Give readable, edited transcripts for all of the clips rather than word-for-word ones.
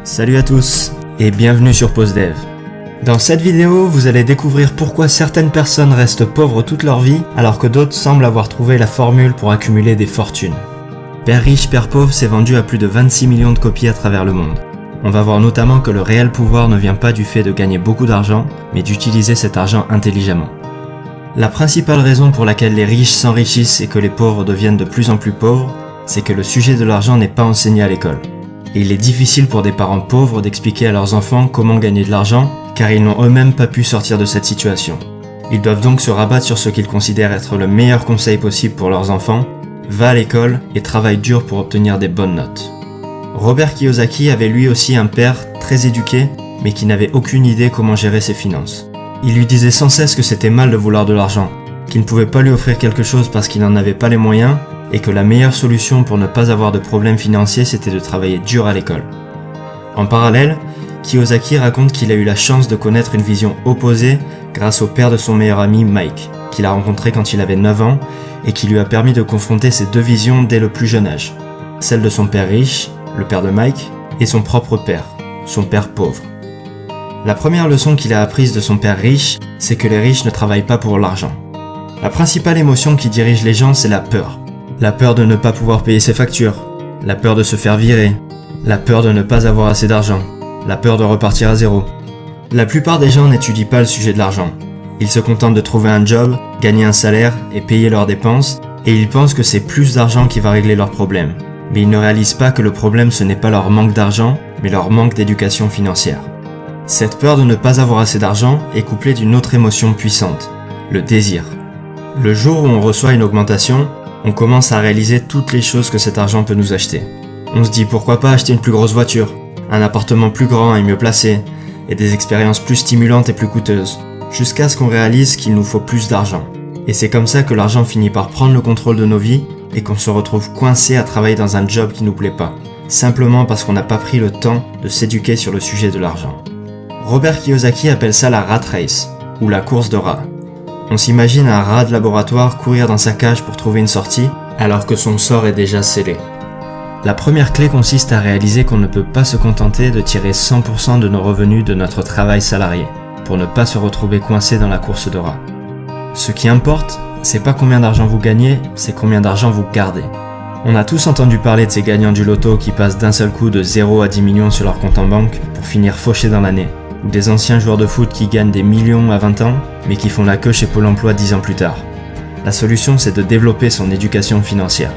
Salut à tous et bienvenue sur PostDev. Dans cette vidéo, vous allez découvrir pourquoi certaines personnes restent pauvres toute leur vie alors que d'autres semblent avoir trouvé la formule pour accumuler des fortunes. Père riche, Père pauvre s'est vendu à plus de 26 millions de copies à travers le monde. On va voir notamment que le réel pouvoir ne vient pas du fait de gagner beaucoup d'argent, mais d'utiliser cet argent intelligemment. La principale raison pour laquelle les riches s'enrichissent et que les pauvres deviennent de plus en plus pauvres, c'est que le sujet de l'argent n'est pas enseigné à l'école. Et il est difficile pour des parents pauvres d'expliquer à leurs enfants comment gagner de l'argent, car ils n'ont eux-mêmes pas pu sortir de cette situation. Ils doivent donc se rabattre sur ce qu'ils considèrent être le meilleur conseil possible pour leurs enfants: va à l'école et travaille dur pour obtenir des bonnes notes. Robert Kiyosaki avait lui aussi un père très éduqué, mais qui n'avait aucune idée comment gérer ses finances. Il lui disait sans cesse que c'était mal de vouloir de l'argent, qu'il ne pouvait pas lui offrir quelque chose parce qu'il n'en avait pas les moyens, et que la meilleure solution pour ne pas avoir de problèmes financiers c'était de travailler dur à l'école. En parallèle, Kiyosaki raconte qu'il a eu la chance de connaître une vision opposée grâce au père de son meilleur ami Mike, qu'il a rencontré quand il avait 9 ans et qui lui a permis de confronter ces deux visions dès le plus jeune âge. Celle de son père riche, le père de Mike, et son propre père, son père pauvre. La première leçon qu'il a apprise de son père riche, c'est que les riches ne travaillent pas pour l'argent. La principale émotion qui dirige les gens, c'est la peur. La peur de ne pas pouvoir payer ses factures, la peur de se faire virer, la peur de ne pas avoir assez d'argent, la peur de repartir à zéro. La plupart des gens n'étudient pas le sujet de l'argent. Ils se contentent de trouver un job, gagner un salaire et payer leurs dépenses, et ils pensent que c'est plus d'argent qui va régler leurs problèmes. Mais ils ne réalisent pas que le problème ce n'est pas leur manque d'argent, mais leur manque d'éducation financière. Cette peur de ne pas avoir assez d'argent est couplée d'une autre émotion puissante, le désir. Le jour où on reçoit une augmentation, on commence à réaliser toutes les choses que cet argent peut nous acheter. On se dit pourquoi pas acheter une plus grosse voiture, un appartement plus grand et mieux placé, et des expériences plus stimulantes et plus coûteuses, jusqu'à ce qu'on réalise qu'il nous faut plus d'argent. Et c'est comme ça que l'argent finit par prendre le contrôle de nos vies et qu'on se retrouve coincé à travailler dans un job qui nous plaît pas, simplement parce qu'on n'a pas pris le temps de s'éduquer sur le sujet de l'argent. Robert Kiyosaki appelle ça la rat race, ou la course de rats. On s'imagine un rat de laboratoire courir dans sa cage pour trouver une sortie, alors que son sort est déjà scellé. La première clé consiste à réaliser qu'on ne peut pas se contenter de tirer 100% de nos revenus de notre travail salarié, pour ne pas se retrouver coincé dans la course de rats. Ce qui importe, c'est pas combien d'argent vous gagnez, c'est combien d'argent vous gardez. On a tous entendu parler de ces gagnants du loto qui passent d'un seul coup de 0 à 10 millions sur leur compte en banque pour finir fauchés dans l'année. Ou des anciens joueurs de foot qui gagnent des millions à 20 ans, mais qui font la queue chez Pôle emploi 10 ans plus tard. La solution, c'est de développer son éducation financière.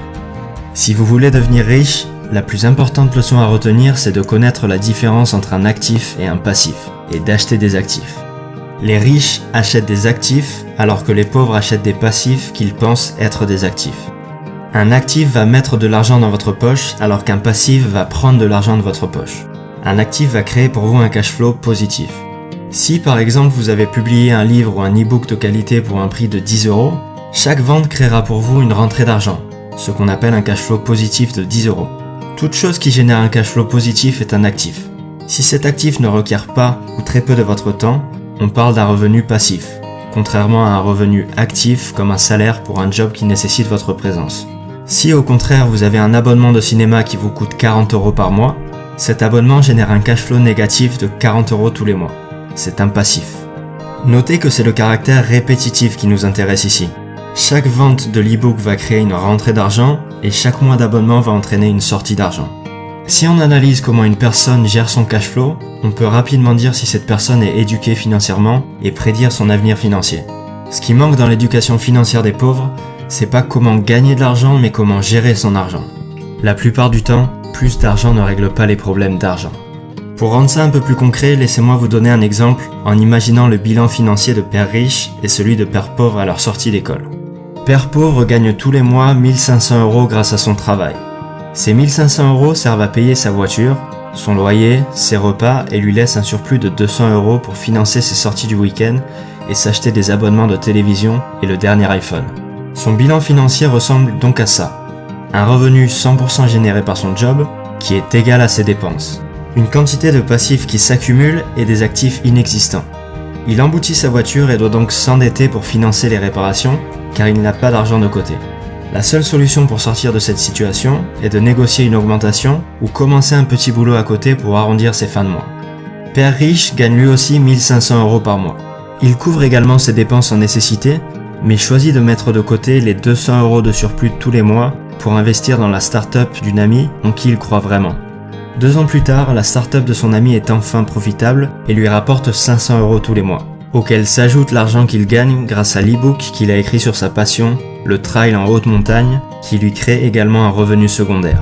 Si vous voulez devenir riche, la plus importante leçon à retenir, c'est de connaître la différence entre un actif et un passif, et d'acheter des actifs. Les riches achètent des actifs, alors que les pauvres achètent des passifs qu'ils pensent être des actifs. Un actif va mettre de l'argent dans votre poche, alors qu'un passif va prendre de l'argent de votre poche. Un actif va créer pour vous un cash flow positif. Si par exemple vous avez publié un livre ou un e-book de qualité pour un prix de 10 €, chaque vente créera pour vous une rentrée d'argent, ce qu'on appelle un cash flow positif de 10 €. Toute chose qui génère un cash flow positif est un actif. Si cet actif ne requiert pas ou très peu de votre temps, on parle d'un revenu passif, contrairement à un revenu actif comme un salaire pour un job qui nécessite votre présence. Si au contraire vous avez un abonnement de cinéma qui vous coûte 40 € par mois, cet abonnement génère un cash flow négatif de 40 € tous les mois. C'est un passif. Notez que c'est le caractère répétitif qui nous intéresse ici. Chaque vente de l'e-book va créer une rentrée d'argent et chaque mois d'abonnement va entraîner une sortie d'argent. Si on analyse comment une personne gère son cash flow, on peut rapidement dire si cette personne est éduquée financièrement et prédire son avenir financier. Ce qui manque dans l'éducation financière des pauvres, c'est pas comment gagner de l'argent mais comment gérer son argent. La plupart du temps, plus d'argent ne règle pas les problèmes d'argent. Pour rendre ça un peu plus concret, laissez-moi vous donner un exemple en imaginant le bilan financier de père riche et celui de père pauvre à leur sortie d'école. Père pauvre gagne tous les mois 1500 € grâce à son travail. Ces 1500 € servent à payer sa voiture, son loyer, ses repas et lui laissent un surplus de 200 € pour financer ses sorties du week-end et s'acheter des abonnements de télévision et le dernier iPhone. Son bilan financier ressemble donc à ça. Un revenu 100% généré par son job, qui est égal à ses dépenses. Une quantité de passifs qui s'accumule et des actifs inexistants. Il emboutit sa voiture et doit donc s'endetter pour financer les réparations, car il n'a pas d'argent de côté. La seule solution pour sortir de cette situation est de négocier une augmentation ou commencer un petit boulot à côté pour arrondir ses fins de mois. Père riche gagne lui aussi 1500 € par mois. Il couvre également ses dépenses en nécessité, mais choisit de mettre de côté les 200 € de surplus tous les mois pour investir dans la start-up d'une amie en qui il croit vraiment. 2 ans plus tard, la start-up de son ami est enfin profitable et lui rapporte 500 € tous les mois, auquel s'ajoute l'argent qu'il gagne grâce à l'e-book qu'il a écrit sur sa passion, le trail en haute montagne, qui lui crée également un revenu secondaire.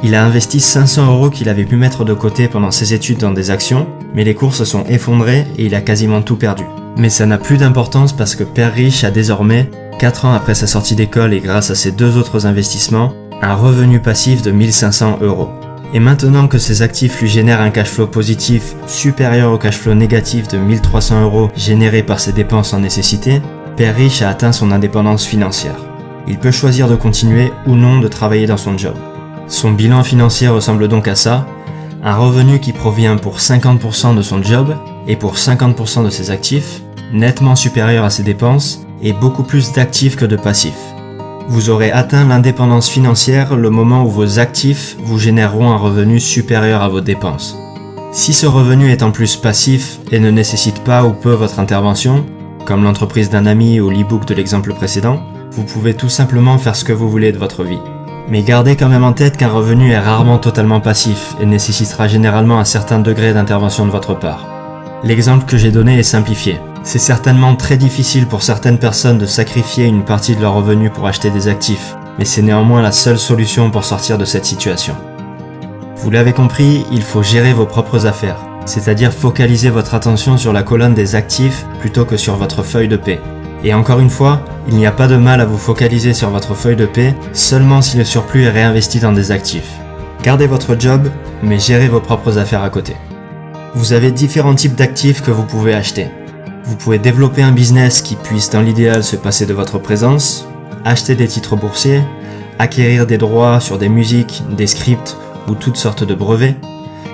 Il a investi 500 € qu'il avait pu mettre de côté pendant ses études dans des actions, mais les cours se sont effondrés et il a quasiment tout perdu. Mais ça n'a plus d'importance parce que Père Riche a désormais, 4 ans après sa sortie d'école et grâce à ses 2 autres investissements, un revenu passif de 1500 €. Et maintenant que ses actifs lui génèrent un cash flow positif supérieur au cash flow négatif de 1300 € généré par ses dépenses en nécessité, Père Riche a atteint son indépendance financière. Il peut choisir de continuer ou non de travailler dans son job. Son bilan financier ressemble donc à ça, un revenu qui provient pour 50% de son job et pour 50% de ses actifs, nettement supérieur à ses dépenses et beaucoup plus d'actifs que de passifs. Vous aurez atteint l'indépendance financière le moment où vos actifs vous généreront un revenu supérieur à vos dépenses. Si ce revenu est en plus passif et ne nécessite pas ou peu votre intervention, comme l'entreprise d'un ami ou l'e-book de l'exemple précédent, vous pouvez tout simplement faire ce que vous voulez de votre vie. Mais gardez quand même en tête qu'un revenu est rarement totalement passif et nécessitera généralement un certain degré d'intervention de votre part. L'exemple que j'ai donné est simplifié. C'est certainement très difficile pour certaines personnes de sacrifier une partie de leur revenu pour acheter des actifs, mais c'est néanmoins la seule solution pour sortir de cette situation. Vous l'avez compris, il faut gérer vos propres affaires, c'est-à-dire focaliser votre attention sur la colonne des actifs plutôt que sur votre feuille de paie. Et encore une fois, il n'y a pas de mal à vous focaliser sur votre feuille de paie seulement si le surplus est réinvesti dans des actifs. Gardez votre job, mais gérez vos propres affaires à côté. Vous avez différents types d'actifs que vous pouvez acheter. Vous pouvez développer un business qui puisse dans l'idéal se passer de votre présence, acheter des titres boursiers, acquérir des droits sur des musiques, des scripts ou toutes sortes de brevets,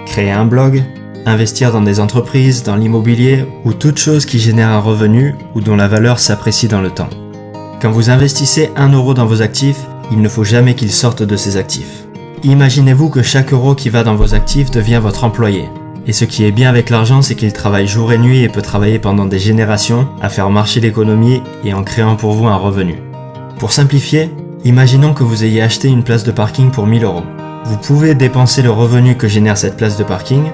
créer un blog, investir dans des entreprises, dans l'immobilier ou toute chose qui génère un revenu ou dont la valeur s'apprécie dans le temps. Quand vous investissez 1 € dans vos actifs, il ne faut jamais qu'il sorte de ces actifs. Imaginez-vous que chaque euro qui va dans vos actifs devient votre employé. Et ce qui est bien avec l'argent, c'est qu'il travaille jour et nuit et peut travailler pendant des générations à faire marcher l'économie et en créant pour vous un revenu. Pour simplifier, imaginons que vous ayez acheté une place de parking pour 1000 €. Vous pouvez dépenser le revenu que génère cette place de parking,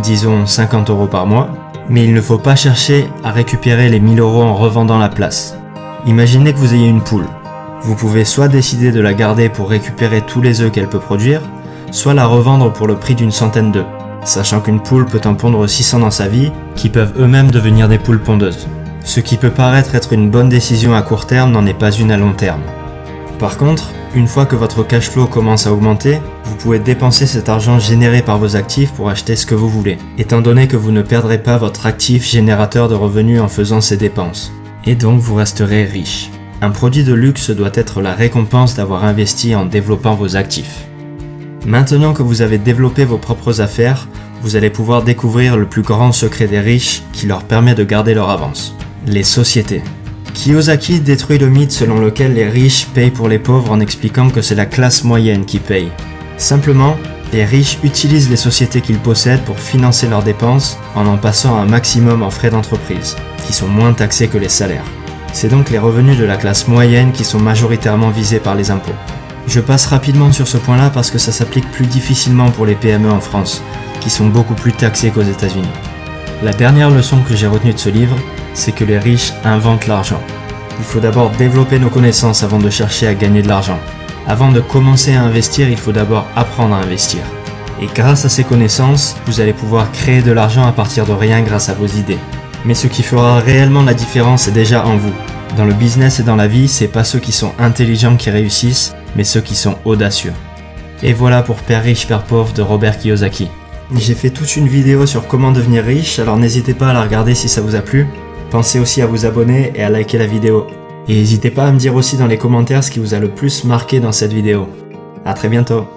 disons 50 € par mois, mais il ne faut pas chercher à récupérer les 1000 € en revendant la place. Imaginez que vous ayez une poule. Vous pouvez soit décider de la garder pour récupérer tous les œufs qu'elle peut produire, soit la revendre pour le prix d'une centaine d'œufs, sachant qu'une poule peut en pondre 600 dans sa vie, qui peuvent eux-mêmes devenir des poules pondeuses. Ce qui peut paraître être une bonne décision à court terme n'en est pas une à long terme. Par contre, une fois que votre cash flow commence à augmenter, vous pouvez dépenser cet argent généré par vos actifs pour acheter ce que vous voulez, étant donné que vous ne perdrez pas votre actif générateur de revenus en faisant ces dépenses. Et donc vous resterez riche. Un produit de luxe doit être la récompense d'avoir investi en développant vos actifs. Maintenant que vous avez développé vos propres affaires, vous allez pouvoir découvrir le plus grand secret des riches qui leur permet de garder leur avance. Les sociétés. Kiyosaki détruit le mythe selon lequel les riches payent pour les pauvres en expliquant que c'est la classe moyenne qui paye. Simplement, les riches utilisent les sociétés qu'ils possèdent pour financer leurs dépenses en passant un maximum en frais d'entreprise, qui sont moins taxés que les salaires. C'est donc les revenus de la classe moyenne qui sont majoritairement visés par les impôts. Je passe rapidement sur ce point-là parce que ça s'applique plus difficilement pour les PME en France, qui sont beaucoup plus taxés qu'aux États-Unis. La dernière leçon que j'ai retenue de ce livre, c'est que les riches inventent l'argent. Il faut d'abord développer nos connaissances avant de chercher à gagner de l'argent. Avant de commencer à investir, il faut d'abord apprendre à investir. Et grâce à ces connaissances, vous allez pouvoir créer de l'argent à partir de rien grâce à vos idées. Mais ce qui fera réellement la différence est déjà en vous. Dans le business et dans la vie, c'est pas ceux qui sont intelligents qui réussissent, mais ceux qui sont audacieux. Et voilà pour Père riche, Père pauvre de Robert Kiyosaki. J'ai fait toute une vidéo sur comment devenir riche, alors n'hésitez pas à la regarder si ça vous a plu. Pensez aussi à vous abonner et à liker la vidéo. Et n'hésitez pas à me dire aussi dans les commentaires ce qui vous a le plus marqué dans cette vidéo. À très bientôt.